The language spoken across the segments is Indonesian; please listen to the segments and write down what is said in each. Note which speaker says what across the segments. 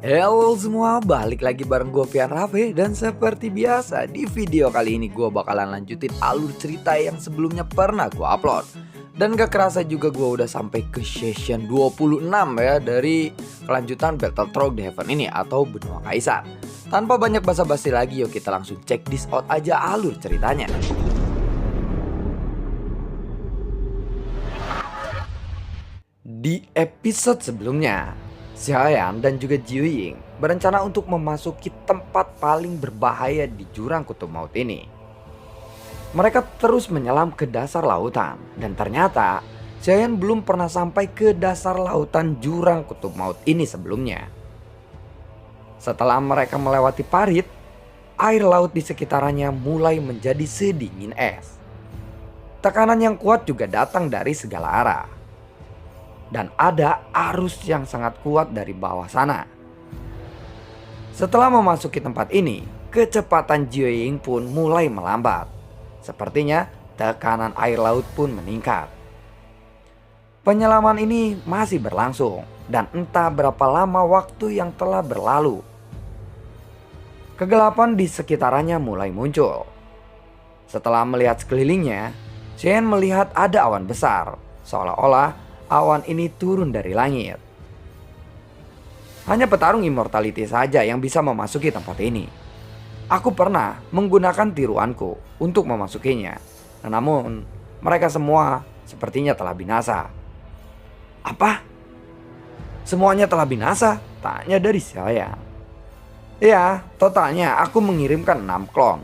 Speaker 1: Halo semua, balik lagi bareng gue Pian Rafe. Dan seperti biasa di video kali ini gue bakalan lanjutin alur cerita yang sebelumnya pernah gue upload. Dan gak kerasa juga gue udah sampai ke session 26 ya dari kelanjutan Battle Trog the Heaven ini atau Benua Kaisar. Tanpa banyak basa-basi lagi, yuk kita langsung check this out aja alur ceritanya. Di episode sebelumnya, Xiaoyan dan juga Jiu Ying berencana untuk memasuki tempat paling berbahaya di jurang kutub maut ini. Mereka terus menyelam ke dasar lautan dan ternyata Xiaoyan belum pernah sampai ke dasar lautan jurang kutub maut ini sebelumnya. Setelah mereka melewati parit, air laut di sekitarnya mulai menjadi sedingin es. Tekanan yang kuat juga datang dari segala arah. Dan ada arus yang sangat kuat dari bawah sana. Setelah memasuki tempat ini, kecepatan Jiu Ying pun mulai melambat. Sepertinya tekanan air laut pun meningkat. Penyelaman ini masih berlangsung dan entah berapa lama waktu yang telah berlalu. Kegelapan di sekitarnya mulai muncul. Setelah melihat sekelilingnya, Xian melihat ada awan besar, seolah-olah awan ini turun dari langit. Hanya petarung immortality saja yang bisa memasuki tempat ini. Aku pernah menggunakan tiruanku untuk memasukinya. Namun mereka semua sepertinya telah binasa. Apa? Semuanya telah binasa? Tanya dari Xiaoyan. Ya, totalnya aku mengirimkan 6 klon.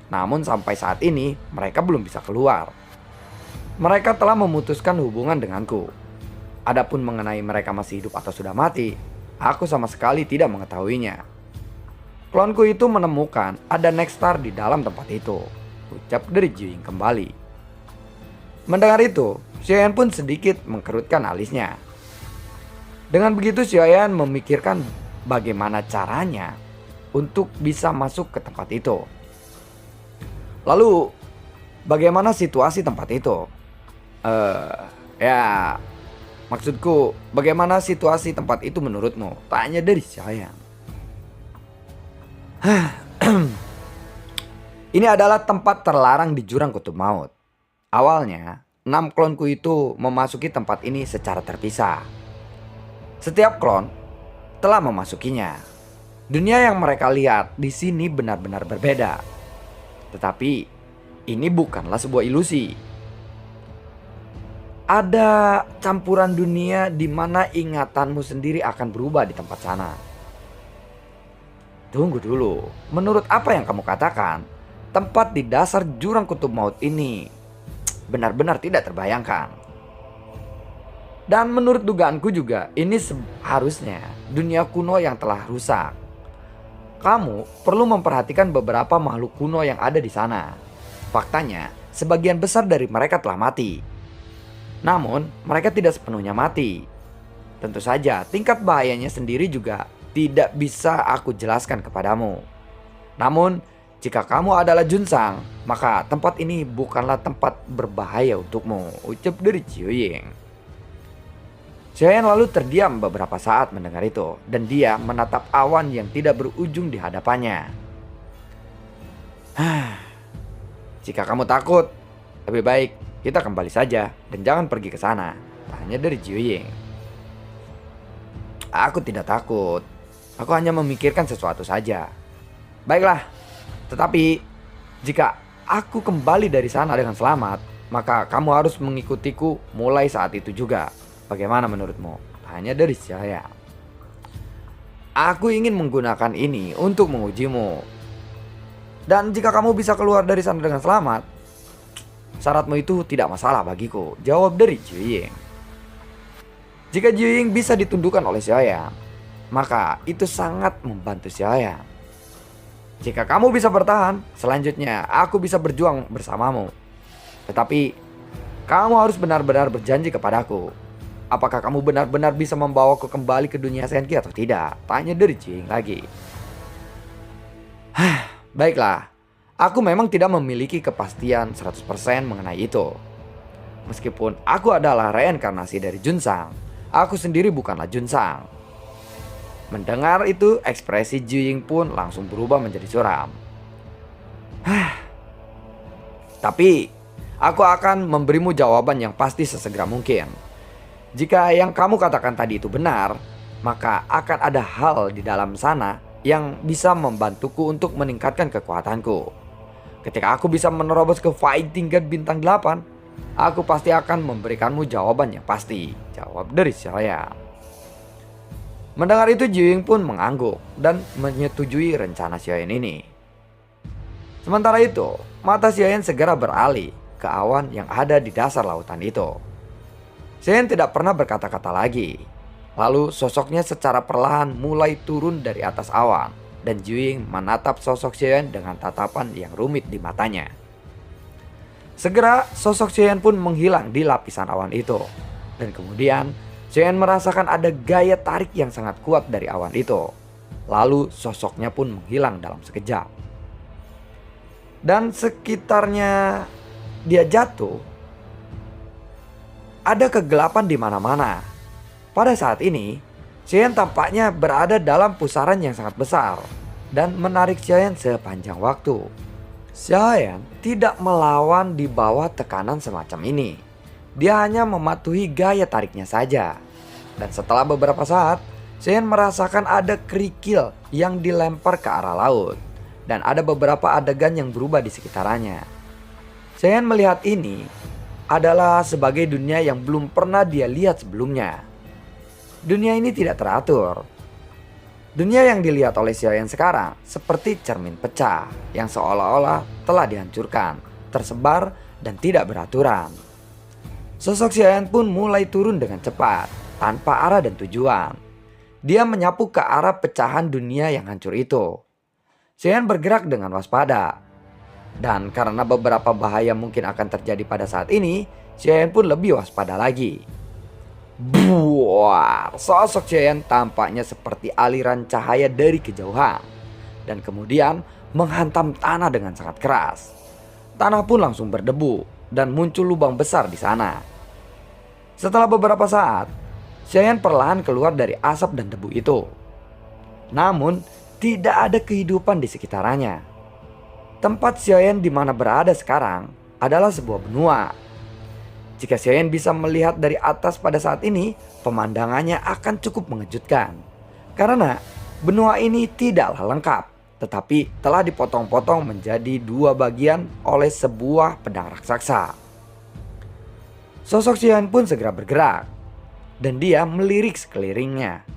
Speaker 1: Namun sampai saat ini mereka belum bisa keluar. Mereka telah memutuskan hubungan denganku. Adapun mengenai mereka masih hidup atau sudah mati, aku sama sekali tidak mengetahuinya. Klonku itu menemukan ada Nexstar di dalam tempat itu, ucap dari Jiu Ying kembali. Mendengar itu, Xiaoyan pun sedikit mengkerutkan alisnya. Dengan begitu Xiaoyan memikirkan bagaimana caranya untuk bisa masuk ke tempat itu. Lalu, bagaimana situasi tempat itu? Ya, maksudku bagaimana situasi tempat itu menurutmu? Tanya dari Xiaoyan. Ini adalah tempat terlarang di jurang kutub maut. Awalnya, 6 klonku itu memasuki tempat ini secara terpisah. Setiap klon telah memasukinya. Dunia yang mereka lihat di sini benar-benar berbeda. Tetapi ini bukanlah sebuah ilusi. Ada campuran dunia di mana ingatanmu sendiri akan berubah di tempat sana. Tunggu dulu, menurut apa yang kamu katakan, tempat di dasar jurang kutub maut ini benar-benar tidak terbayangkan. Dan menurut dugaanku juga, ini seharusnya dunia kuno yang telah rusak. Kamu perlu memperhatikan beberapa makhluk kuno yang ada di sana. Faktanya, sebagian besar dari mereka telah mati. Namun, mereka tidak sepenuhnya mati. Tentu saja, tingkat bahayanya sendiri juga tidak bisa aku jelaskan kepadamu. Namun, jika kamu adalah Junsang, maka tempat ini bukanlah tempat berbahaya untukmu, ucap dari Jiu Ying. Xiaoyan lalu terdiam beberapa saat mendengar itu, dan dia menatap awan yang tidak berujung di hadapannya. Jika kamu takut, lebih baik kita kembali saja dan jangan pergi ke sana, tanya dari Jiu Ying. Aku tidak takut. Aku hanya memikirkan sesuatu saja. Baiklah, tetapi jika aku kembali dari sana dengan selamat, maka kamu harus mengikutiku mulai saat itu juga. Bagaimana menurutmu? Tanya dari Xiaoyan. Aku ingin menggunakan ini untuk mengujimu. Dan jika kamu bisa keluar dari sana dengan selamat, syaratmu itu tidak masalah bagiku, jawab dari Jiu Ying. Jika Jiu Ying bisa ditundukkan oleh Xiaoyan, maka itu sangat membantu Xiaoyan. Jika kamu bisa bertahan, selanjutnya aku bisa berjuang bersamamu. Tetapi kamu harus benar-benar berjanji kepadaku. Apakah kamu benar-benar bisa membawaku kembali ke dunia Senki atau tidak? Tanya dari Jiu Ying lagi. Baiklah. Aku memang tidak memiliki kepastian 100% mengenai itu. Meskipun aku adalah reinkarnasi dari Junsang, aku sendiri bukanlah Junsang. Mendengar itu, ekspresi Juying pun langsung berubah menjadi suram. Tapi, aku akan memberimu jawaban yang pasti sesegera mungkin. Jika yang kamu katakan tadi itu benar, maka akan ada hal di dalam sana yang bisa membantuku untuk meningkatkan kekuatanku. Ketika aku bisa menerobos ke fight tingkat bintang 8, aku pasti akan memberikanmu jawaban yang pasti, jawab dari Xiaoyan. Mendengar itu, Juying pun mengangguk dan menyetujui rencana Xiaoyan ini. Sementara itu, mata Xiaoyan segera beralih ke awan yang ada di dasar lautan itu. Xiaoyan tidak pernah berkata-kata lagi. Lalu sosoknya secara perlahan mulai turun dari atas awan, dan Juying menatap sosok Xiaoyan dengan tatapan yang rumit di matanya. Segera sosok Xiaoyan pun menghilang di lapisan awan itu, dan kemudian Xiaoyan merasakan ada gaya tarik yang sangat kuat dari awan itu. Lalu sosoknya pun menghilang dalam sekejap. Dan sekitarnya dia jatuh, ada kegelapan di mana-mana. Pada saat ini, Xiaoyan tampaknya berada dalam pusaran yang sangat besar dan menarik Xiaoyan sepanjang waktu. Xiaoyan tidak melawan di bawah tekanan semacam ini. Dia hanya mematuhi gaya tariknya saja. Dan setelah beberapa saat, Xiaoyan merasakan ada kerikil yang dilempar ke arah laut. Dan ada beberapa adegan yang berubah di sekitarnya. Xiaoyan melihat ini adalah sebagai dunia yang belum pernah dia lihat sebelumnya. Dunia ini tidak teratur. Dunia yang dilihat oleh Xiaoyan sekarang seperti cermin pecah yang seolah-olah telah dihancurkan, tersebar dan tidak beraturan. Sosok Xiaoyan pun mulai turun dengan cepat, tanpa arah dan tujuan. Dia menyapu ke arah pecahan dunia yang hancur itu. Xiaoyan bergerak dengan waspada. Dan karena beberapa bahaya mungkin akan terjadi pada saat ini, Xiaoyan pun lebih waspada lagi. Buar, sosok Xiaoyan tampaknya seperti aliran cahaya dari kejauhan dan kemudian menghantam tanah dengan sangat keras. Tanah pun langsung berdebu dan muncul lubang besar di sana. Setelah beberapa saat, Xiaoyan perlahan keluar dari asap dan debu itu. Namun, tidak ada kehidupan di sekitarnya. Tempat Xiaoyan di mana berada sekarang adalah sebuah benua. Jika Xiaoyan bisa melihat dari atas pada saat ini, pemandangannya akan cukup mengejutkan. Karena benua ini tidaklah lengkap, tetapi telah dipotong-potong menjadi dua bagian oleh sebuah pedang raksasa. Sosok Xiaoyan pun segera bergerak, dan dia melirik sekelilingnya.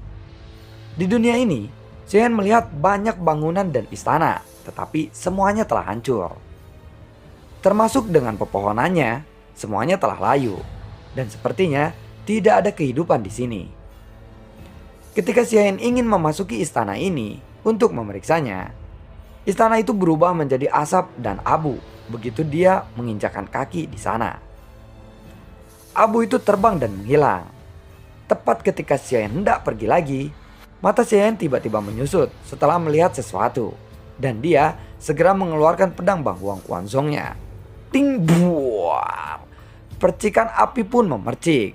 Speaker 1: Di dunia ini, Xiaoyan melihat banyak bangunan dan istana, tetapi semuanya telah hancur. Termasuk dengan pepohonannya, semuanya telah layu, dan sepertinya tidak ada kehidupan di sini. Ketika Xiaoyan ingin memasuki istana ini untuk memeriksanya, istana itu berubah menjadi asap dan abu begitu dia menginjakkan kaki di sana. Abu itu terbang dan menghilang. Tepat ketika Xiaoyan hendak pergi lagi, mata Xiaoyan tiba-tiba menyusut setelah melihat sesuatu, dan dia segera mengeluarkan pedang Bang Huang Quanzongnya. Ting buar. Percikan api pun memercik.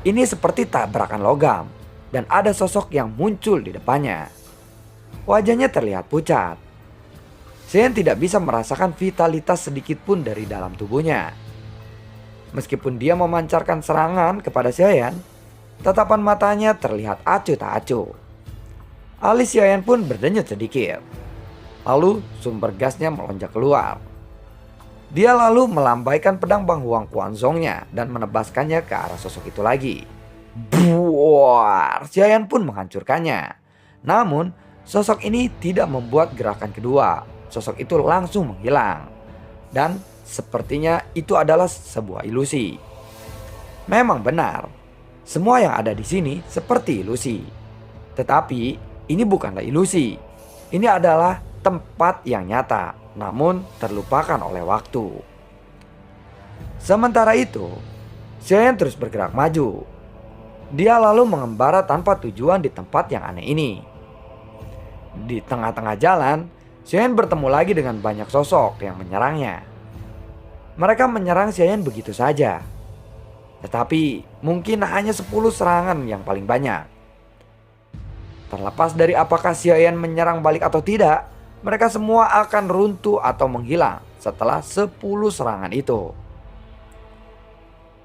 Speaker 1: Ini seperti tabrakan logam, dan ada sosok yang muncul di depannya. Wajahnya terlihat pucat. Xiaoyan tidak bisa merasakan vitalitas sedikit pun dari dalam tubuhnya. Meskipun dia memancarkan serangan kepada Xiaoyan, tatapan matanya terlihat acuh tak acuh. Alis Xiaoyan pun berdenyut sedikit. Lalu sumber gasnya melonjak keluar. Dia lalu melambaikan pedang Bang Huang Quanzongnya dan menebaskannya ke arah sosok itu lagi. Buar, Xiaoyan pun menghancurkannya. Namun, sosok ini tidak membuat gerakan kedua. Sosok itu langsung menghilang. Dan sepertinya itu adalah sebuah ilusi. Memang benar, semua yang ada di sini seperti ilusi. Tetapi, ini bukanlah ilusi. Ini adalah tempat yang nyata, namun terlupakan oleh waktu. Sementara itu, Xiaoyan terus bergerak maju. Dia lalu mengembara tanpa tujuan di tempat yang aneh ini. Di tengah-tengah jalan, Xiaoyan bertemu lagi dengan banyak sosok yang menyerangnya. Mereka menyerang Xiaoyan begitu saja. Tetapi mungkin hanya 10 serangan yang paling banyak. Terlepas dari apakah Xiaoyan menyerang balik atau tidak, mereka semua akan runtuh atau menghilang setelah 10 serangan itu.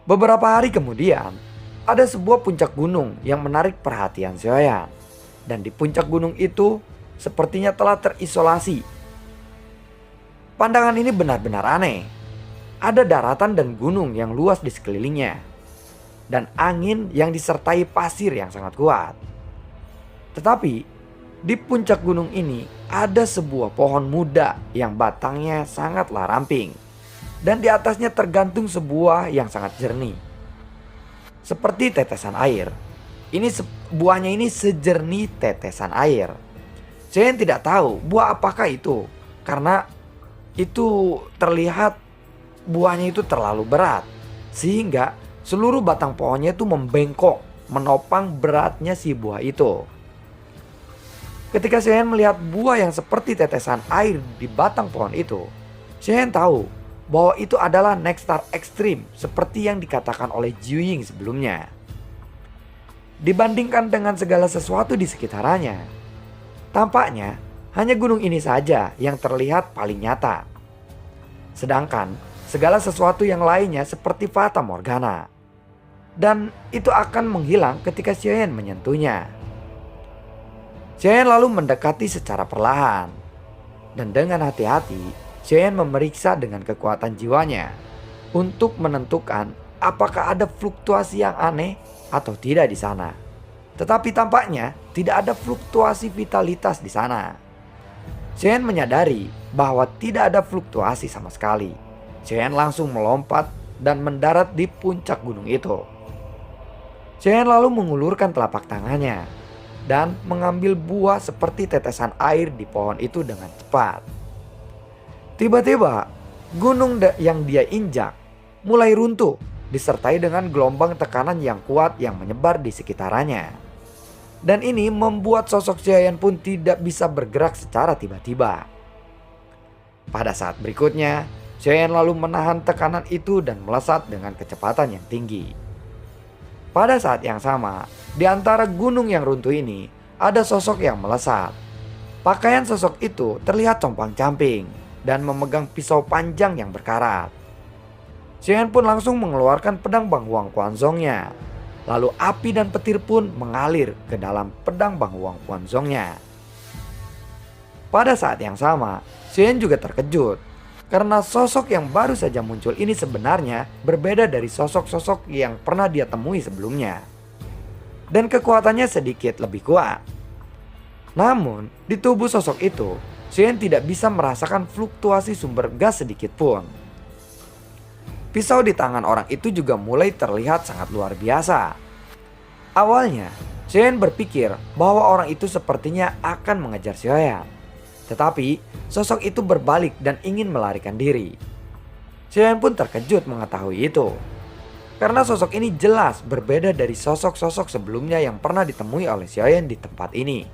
Speaker 1: Beberapa hari kemudian, ada sebuah puncak gunung yang menarik perhatian Xiaoyan. Dan di puncak gunung itu sepertinya telah terisolasi. Pandangan ini benar-benar aneh. Ada daratan dan gunung yang luas di sekelilingnya. Dan angin yang disertai pasir yang sangat kuat. Tetapi di puncak gunung ini ada sebuah pohon muda yang batangnya sangatlah ramping. Dan di atasnya tergantung sebuah yang sangat jernih. Seperti tetesan air. Buahnya ini sejernih tetesan air. Saya tidak tahu buah apakah itu. Karena itu terlihat buahnya itu terlalu berat. Sehingga seluruh batang pohonnya itu membengkok. Menopang beratnya si buah itu. Ketika Xiaoyan melihat buah yang seperti tetesan air di batang pohon itu, Xiaoyan tahu bahwa itu adalah Nexstar Extreme seperti yang dikatakan oleh Jiuying sebelumnya. Dibandingkan dengan segala sesuatu di sekitarnya, tampaknya hanya gunung ini saja yang terlihat paling nyata. Sedangkan segala sesuatu yang lainnya seperti fata morgana. Dan itu akan menghilang ketika Xiaoyan menyentuhnya. Xiaoyan lalu mendekati secara perlahan. Dan dengan hati-hati, Xiaoyan memeriksa dengan kekuatan jiwanya untuk menentukan apakah ada fluktuasi yang aneh atau tidak di sana. Tetapi tampaknya tidak ada fluktuasi vitalitas di sana. Xiaoyan menyadari bahwa tidak ada fluktuasi sama sekali. Xiaoyan langsung melompat dan mendarat di puncak gunung itu. Xiaoyan lalu mengulurkan telapak tangannya dan mengambil buah seperti tetesan air di pohon itu dengan cepat. Tiba-tiba gunung yang dia injak mulai runtuh disertai dengan gelombang tekanan yang kuat yang menyebar di sekitarnya. Dan ini membuat sosok Xiaoyan pun tidak bisa bergerak secara tiba-tiba. Pada saat berikutnya, Xiaoyan lalu menahan tekanan itu dan melesat dengan kecepatan yang tinggi. Pada saat yang sama, di antara gunung yang runtuh ini ada sosok yang melesat. Pakaian sosok itu terlihat compang-camping dan memegang pisau panjang yang berkarat. Xiaoyan pun langsung mengeluarkan pedang Bang Huang Quanzongnya. Lalu api dan petir pun mengalir ke dalam pedang Bang Huang Quanzongnya. Pada saat yang sama, Xiaoyan juga terkejut karena sosok yang baru saja muncul ini sebenarnya berbeda dari sosok-sosok yang pernah dia temui sebelumnya. Dan kekuatannya sedikit lebih kuat. Namun, di tubuh sosok itu, Xiaoyan tidak bisa merasakan fluktuasi sumber gas sedikit pun. Pisau di tangan orang itu juga mulai terlihat sangat luar biasa. Awalnya, Xiaoyan berpikir bahwa orang itu sepertinya akan mengejar Xiaoyan. Tetapi, sosok itu berbalik dan ingin melarikan diri. Xiaoyan pun terkejut mengetahui itu. Karena sosok ini jelas berbeda dari sosok-sosok sebelumnya yang pernah ditemui oleh Xiaoyan di tempat ini.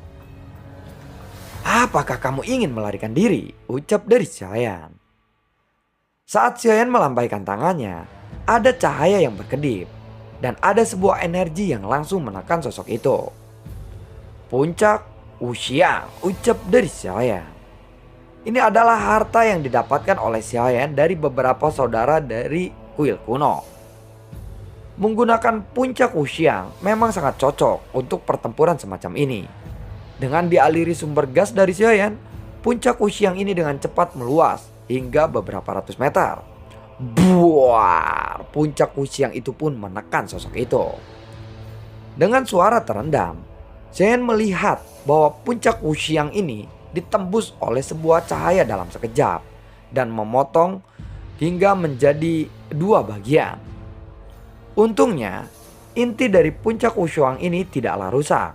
Speaker 1: "Apakah kamu ingin melarikan diri?" ucap dari Xiaoyan. Saat Xiaoyan melambaikan tangannya, ada cahaya yang berkedip. Dan ada sebuah energi yang langsung menekan sosok itu. "Puncak Wuxiang," ucap dari Xiaoyan. Ini adalah harta yang didapatkan oleh Xiaoyan dari beberapa saudara dari kuil kuno. Menggunakan puncak Wuxiang memang sangat cocok untuk pertempuran semacam ini. Dengan dialiri sumber gas dari Xiaoyan, puncak Wuxiang ini dengan cepat meluas hingga beberapa ratus meter. Buar! Puncak Wuxiang itu pun menekan sosok itu. Dengan suara terendam, Xiaoyan melihat bahwa puncak Wuxiang ini ditembus oleh sebuah cahaya dalam sekejap dan memotong hingga menjadi dua bagian. Untungnya, inti dari puncak Wuxiang ini tidaklah rusak.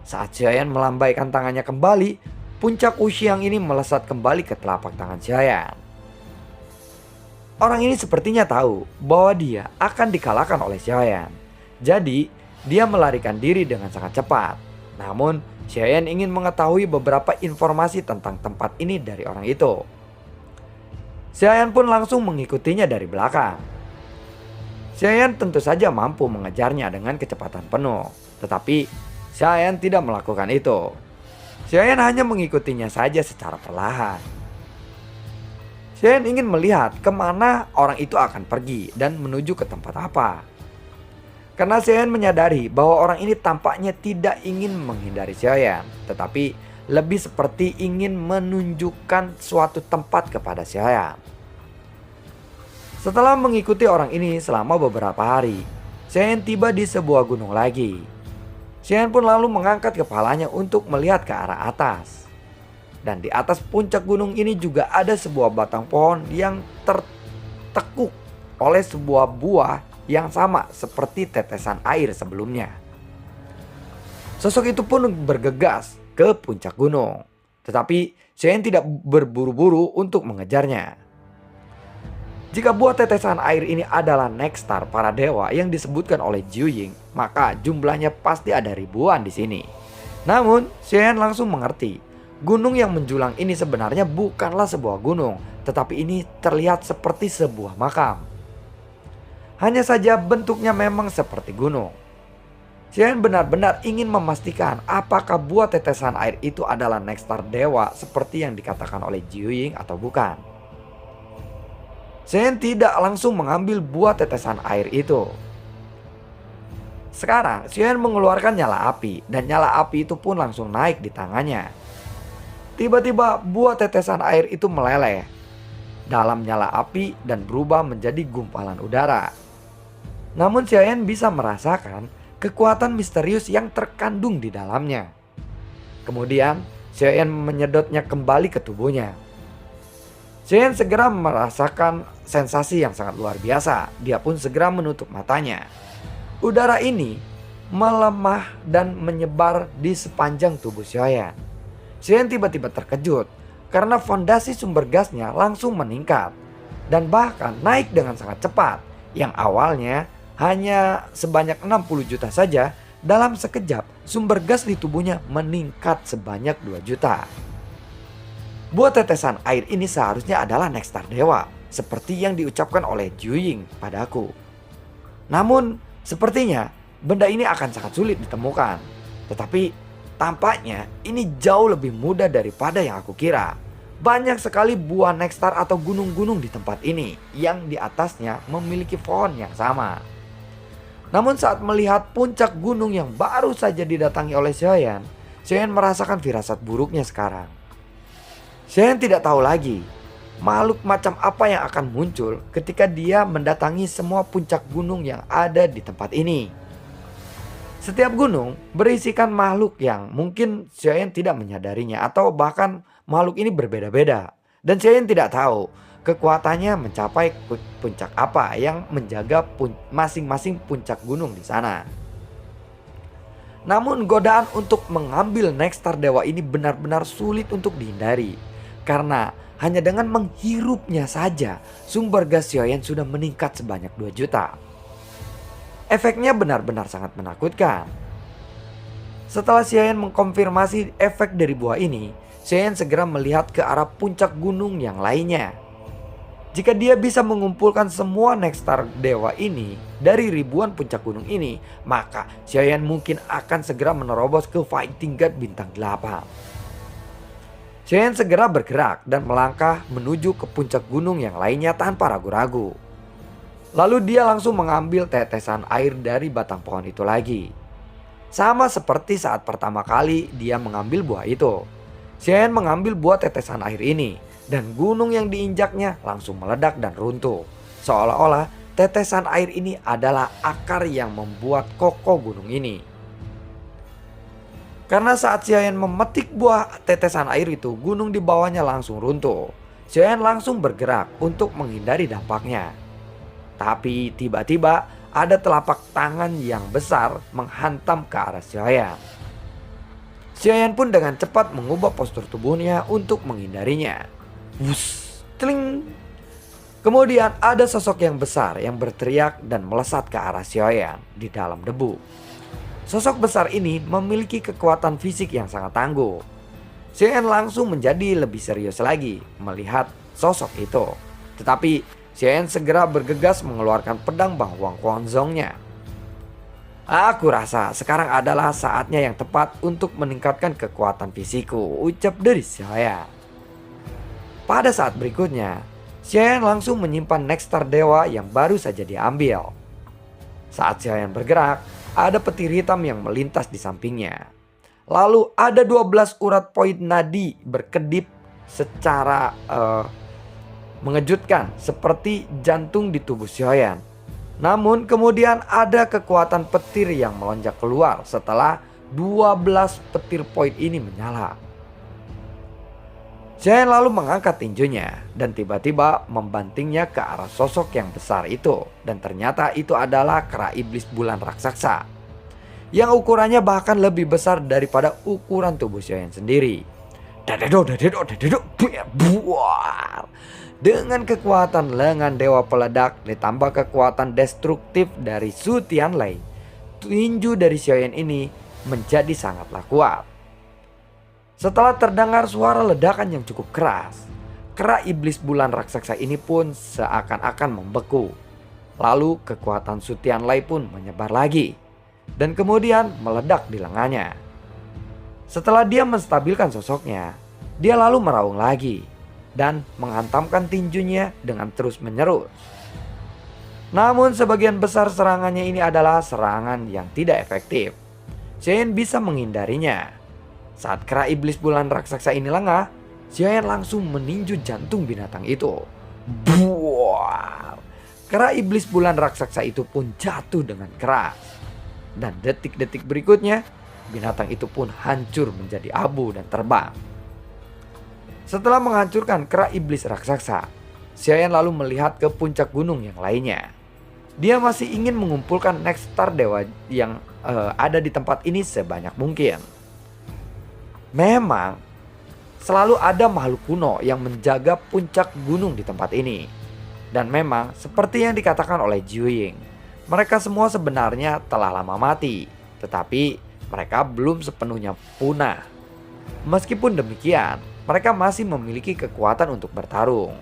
Speaker 1: Saat Xiaoyan melambaikan tangannya kembali, puncak Wuxiang ini melesat kembali ke telapak tangan Xiaoyan. Orang ini sepertinya tahu bahwa dia akan dikalahkan oleh Xiaoyan. Jadi, dia melarikan diri dengan sangat cepat. Namun, Xiaoyan ingin mengetahui beberapa informasi tentang tempat ini dari orang itu. Xiaoyan pun langsung mengikutinya dari belakang. Xiaoyan tentu saja mampu mengejarnya dengan kecepatan penuh. Tetapi, Xiayan tidak melakukan itu. Xiayan hanya mengikutinya saja secara perlahan. Xiayan ingin melihat kemana orang itu akan pergi dan menuju ke tempat apa. Karena Xiayan menyadari bahwa orang ini tampaknya tidak ingin menghindari Xiayan, tetapi lebih seperti ingin menunjukkan suatu tempat kepada Xiayan. Setelah mengikuti orang ini selama beberapa hari, Xiayan tiba di sebuah gunung lagi. Xiayan pun lalu mengangkat kepalanya untuk melihat ke arah atas. Dan di atas puncak gunung ini juga ada sebuah batang pohon yang tertekuk oleh sebuah buah yang sama seperti tetesan air sebelumnya. Sosok itu pun bergegas ke puncak gunung. Tetapi Xiayan tidak berburu-buru untuk mengejarnya. Jika buah tetesan air ini adalah Nexstar para dewa yang disebutkan oleh Jiu Ying, maka jumlahnya pasti ada ribuan di sini. Namun, Xiayan langsung mengerti, gunung yang menjulang ini sebenarnya bukanlah sebuah gunung, tetapi ini terlihat seperti sebuah makam. Hanya saja bentuknya memang seperti gunung. Xiayan benar-benar ingin memastikan apakah buah tetesan air itu adalah Nexstar dewa seperti yang dikatakan oleh Jiu Ying atau bukan. Xiayan tidak langsung mengambil buah tetesan air itu. Sekarang Xiayan mengeluarkan nyala api dan nyala api itu pun langsung naik di tangannya. Tiba-tiba buah tetesan air itu meleleh dalam nyala api dan berubah menjadi gumpalan udara. Namun Xiayan bisa merasakan kekuatan misterius yang terkandung di dalamnya. Kemudian Xiayan menyedotnya kembali ke tubuhnya. Xiayan segera merasakan sensasi yang sangat luar biasa. Dia pun segera menutup matanya. Udara ini melemah dan menyebar di sepanjang tubuh Xiayan. Xiayan tiba-tiba terkejut karena fondasi sumber gasnya langsung meningkat dan bahkan naik dengan sangat cepat. Yang awalnya hanya sebanyak 60 juta saja, dalam sekejap sumber gas di tubuhnya meningkat sebanyak 2 juta. Buah tetesan air ini seharusnya adalah Nexstar dewa, seperti yang diucapkan oleh Jiu Ying padaku. Namun, sepertinya benda ini akan sangat sulit ditemukan. Tetapi, tampaknya ini jauh lebih mudah daripada yang aku kira. Banyak sekali buah Nexstar atau gunung-gunung di tempat ini, yang di atasnya memiliki pohon yang sama. Namun saat melihat puncak gunung yang baru saja didatangi oleh Xiayan, Xiayan merasakan firasat buruknya sekarang. Xiayan tidak tahu lagi makhluk macam apa yang akan muncul ketika dia mendatangi semua puncak gunung yang ada di tempat ini. Setiap gunung berisikan makhluk yang mungkin Xiayan tidak menyadarinya atau bahkan makhluk ini berbeda-beda. Dan Xiayan tidak tahu kekuatannya mencapai puncak apa yang menjaga masing-masing puncak gunung di sana. Namun godaan untuk mengambil Nexstar dewa ini benar-benar sulit untuk dihindari. Karena hanya dengan menghirupnya saja sumber gas Xiayan sudah meningkat sebanyak 2 juta. Efeknya benar-benar sangat menakutkan. Setelah Xiayan mengkonfirmasi efek dari buah ini, Xiayan segera melihat ke arah puncak gunung yang lainnya. Jika dia bisa mengumpulkan semua Nexstar dewa ini dari ribuan puncak gunung ini, maka Xiayan mungkin akan segera menerobos ke Fighting God bintang 8. Xiayan segera bergerak dan melangkah menuju ke puncak gunung yang lainnya tanpa ragu-ragu. Lalu dia langsung mengambil tetesan air dari batang pohon itu lagi. Sama seperti saat pertama kali dia mengambil buah itu. Xiayan mengambil buah tetesan air ini dan gunung yang diinjaknya langsung meledak dan runtuh. Seolah-olah tetesan air ini adalah akar yang membuat kokoh gunung ini. Karena saat Xiayan memetik buah tetesan air itu, gunung di bawahnya langsung runtuh. Xiayan langsung bergerak untuk menghindari dampaknya. Tapi tiba-tiba ada telapak tangan yang besar menghantam ke arah Xiayan. Xiayan pun dengan cepat mengubah postur tubuhnya untuk menghindarinya. Wuss, teling. Kemudian ada sosok yang besar yang berteriak dan melesat ke arah Xiayan di dalam debu. Sosok besar ini memiliki kekuatan fisik yang sangat tangguh. Xiayan langsung menjadi lebih serius lagi melihat sosok itu. Tetapi Xiayan segera bergegas mengeluarkan pedang Bang Wang Quanzongnya. Aku rasa sekarang adalah saatnya yang tepat untuk meningkatkan kekuatan fisikku, ucap dari Xiaoyan. Pada saat berikutnya, Xiaoyan langsung menyimpan Nextar Dewa yang baru saja diambil. Saat Xiaoyan bergerak, ada petir hitam yang melintas di sampingnya. Lalu ada 12 urat poin nadi berkedip secara mengejutkan seperti jantung di tubuh Xiaoyan. Namun kemudian ada kekuatan petir yang melonjak keluar setelah 12 petir poin ini menyala. Xiaoyan lalu mengangkat tinjunya dan tiba-tiba membantingnya ke arah sosok yang besar itu. Dan ternyata itu adalah kera iblis bulan raksasa, yang ukurannya bahkan lebih besar daripada ukuran tubuh Xiaoyan sendiri. Buar. Dengan kekuatan lengan dewa peledak ditambah kekuatan destruktif dari Su Tianlei, tinju dari Xiaoyan ini menjadi sangatlah kuat. Setelah terdengar suara ledakan yang cukup keras, kera iblis bulan raksasa ini pun seakan-akan membeku. Lalu kekuatan Su Tianlei pun menyebar lagi dan kemudian meledak di lengannya. Setelah dia menstabilkan sosoknya, dia lalu meraung lagi dan menghantamkan tinjunya dengan terus menyerut. Namun sebagian besar serangannya ini adalah serangan yang tidak efektif. Xiaoyan bisa menghindarinya. Saat kera iblis bulan raksasa ini lengah, Xiaoyan langsung meninju jantung binatang itu. Buar. Kera iblis bulan raksasa itu pun jatuh dengan keras. Dan detik-detik berikutnya, binatang itu pun hancur menjadi abu dan terbang. Setelah menghancurkan kera iblis raksasa, Xiaoyan lalu melihat ke puncak gunung yang lainnya. Dia masih ingin mengumpulkan Nextar Dewa yang ada di tempat ini sebanyak mungkin. Memang selalu ada makhluk kuno yang menjaga puncak gunung di tempat ini. Dan memang seperti yang dikatakan oleh Jiuying, mereka semua sebenarnya telah lama mati, tetapi mereka belum sepenuhnya punah. Meskipun demikian, mereka masih memiliki kekuatan untuk bertarung.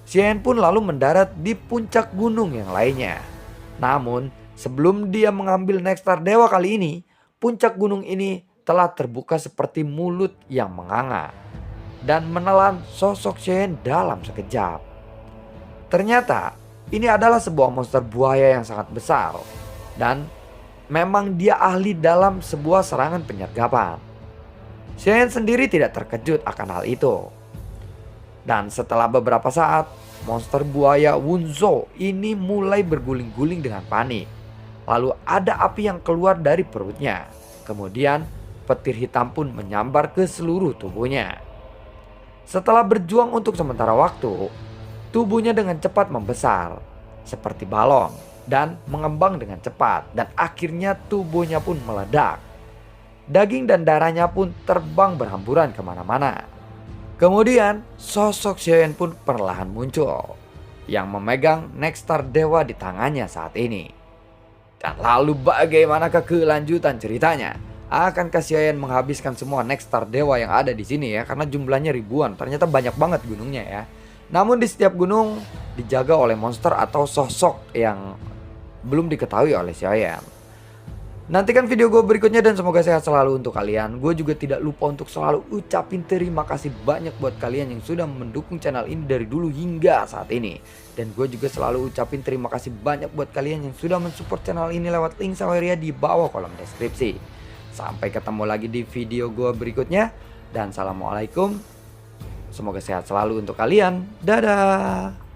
Speaker 1: Xiaoyan pun lalu mendarat di puncak gunung yang lainnya. Namun sebelum dia mengambil Nextar Dewa kali ini, puncak gunung ini telah terbuka seperti mulut yang menganga dan menelan sosok Xiaoyan dalam sekejap. Ternyata ini adalah sebuah monster buaya yang sangat besar dan memang dia ahli dalam sebuah serangan penyergapan. Xiaoyan sendiri tidak terkejut akan hal itu. Dan setelah beberapa saat, monster buaya Wunzhou ini mulai berguling-guling dengan panik. Lalu ada api yang keluar dari perutnya. Kemudian petir hitam pun menyambar ke seluruh tubuhnya. Setelah berjuang untuk sementara waktu, tubuhnya dengan cepat membesar seperti balon dan mengembang dengan cepat, dan akhirnya tubuhnya pun meledak. Daging dan darahnya pun terbang berhamburan kemana-mana. Kemudian sosok Xiaoyan pun perlahan muncul yang memegang Nextar Dewa di tangannya saat ini. Dan lalu bagaimanakah kelanjutan ceritanya? Akankah Xiaoyan menghabiskan semua Nextar Dewa yang ada di sini ya? Karena jumlahnya ribuan, ternyata banyak banget gunungnya ya. Namun di setiap gunung dijaga oleh monster atau sosok yang belum diketahui oleh Xiaoyan. Nantikan video gue berikutnya dan semoga sehat selalu untuk kalian. Gue juga tidak lupa untuk selalu ucapin terima kasih banyak buat kalian yang sudah mendukung channel ini dari dulu hingga saat ini. Dan gue juga selalu ucapin terima kasih banyak buat kalian yang sudah mensupport channel ini lewat link Saweria di bawah kolom deskripsi. Sampai ketemu lagi di video gue berikutnya. Dan assalamualaikum. Semoga sehat selalu untuk kalian. Dadah.